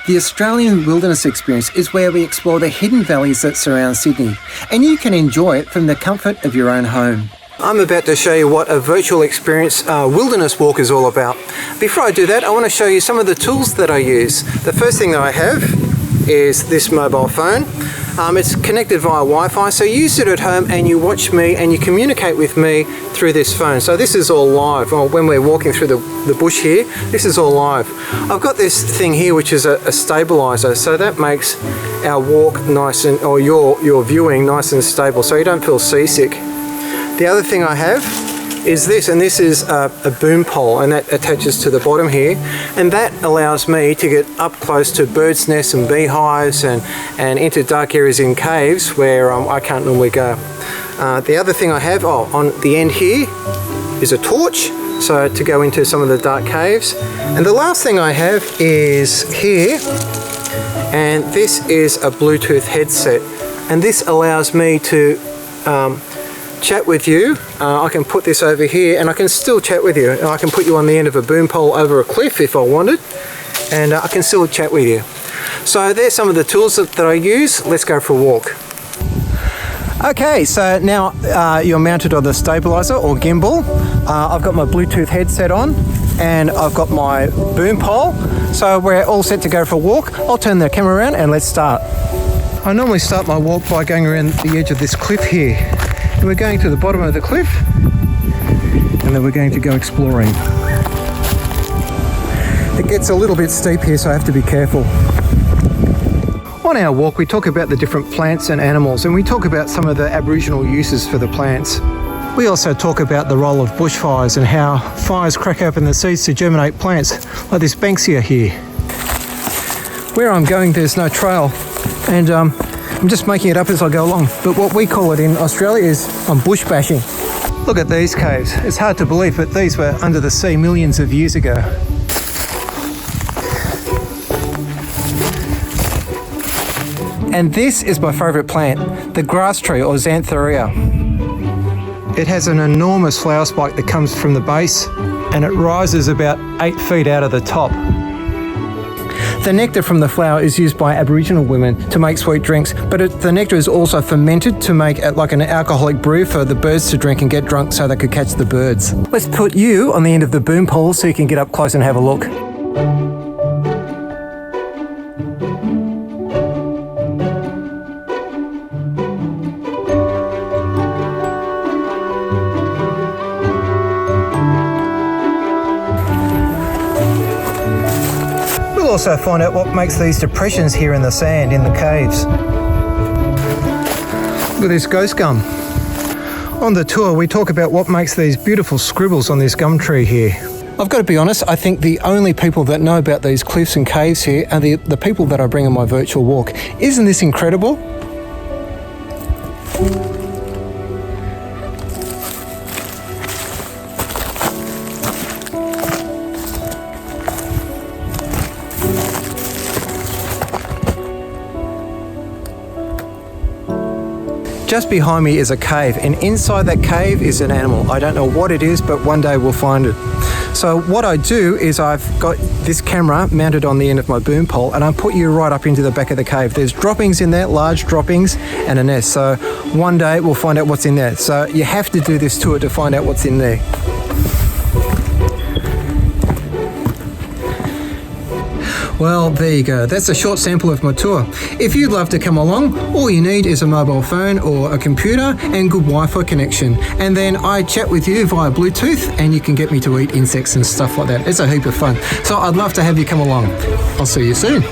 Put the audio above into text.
The Australian Wilderness Experience is where we explore the hidden valleys that surround Sydney, and you can enjoy it from the comfort of your own home. I'm about to show you what a virtual experience wilderness walk is all about. Before I do that, I want to show you some of the tools that I use. The first thing that I have is this mobile phone. It's connected via Wi-Fi, so you use it at home and you watch me and you communicate with me through this phone. So this is all live. Well, when we're walking through the bush here, this is all live. I've got this thing here which is a stabilizer, so that makes our walk nice and, or your viewing nice and stable, so you don't feel seasick. The other thing I have is this, and this is a boom pole, and that attaches to the bottom here, and that allows me to get up close to birds' nests and beehives and into dark areas in caves where I can't normally go. The other thing I have, on the end here is a torch, so to go into some of the dark caves. And the last thing I have is here, and this is a Bluetooth headset, and this allows me to chat with you. I can put this over here and I can still chat with you. I can put you on the end of a boom pole over a cliff if I wanted, and I can still chat with you. So there's some of the tools that I use. Let's go for a walk. Okay, so now you're mounted on the stabilizer or gimbal. I've got my Bluetooth headset on and I've got my boom pole. So we're all set to go for a walk. I'll turn the camera around and let's start. I normally start my walk by going around the edge of this cliff here. And we're going to the bottom of the cliff and then we're going to go exploring. It gets a little bit steep here, so I have to be careful. On our walk, we talk about the different plants and animals, and we talk about some of the Aboriginal uses for the plants. We also talk about the role of bushfires and how fires crack open the seeds to germinate plants, like this Banksia here. Where I'm going, there's no trail, and I'm just making it up as I go along, but what we call it in Australia is bush bashing. Look at these caves. It's hard to believe, but these were under the sea millions of years ago. And this is my favourite plant, the grass tree or Xanthorrhoea. It has an enormous flower spike that comes from the base and it rises about 8 feet out of the top. The nectar from the flower is used by Aboriginal women to make sweet drinks, but the nectar is also fermented to make like an alcoholic brew for the birds to drink and get drunk so they could catch the birds. Let's put you on the end of the boom pole so you can get up close and have a look. We'll also find out what makes these depressions here in the sand, in the caves. Look at this ghost gum. On the tour, we talk about what makes these beautiful scribbles on this gum tree here. I've got to be honest, I think the only people that know about these cliffs and caves here are the people that I bring on my virtual walk. Isn't this incredible? Just behind me is a cave, and inside that cave is an animal. I don't know what it is, but one day we'll find it. So what I do is I've got this camera mounted on the end of my boom pole, and I put you right up into the back of the cave. There's droppings in there, large droppings, and a nest. So one day we'll find out what's in there. So you have to do this tour to find out what's in there. Well, there you go. That's a short sample of my tour. If you'd love to come along, all you need is a mobile phone or a computer and good Wi-Fi connection. And then I chat with you via Bluetooth and you can get me to eat insects and stuff like that. It's a heap of fun. So I'd love to have you come along. I'll see you soon.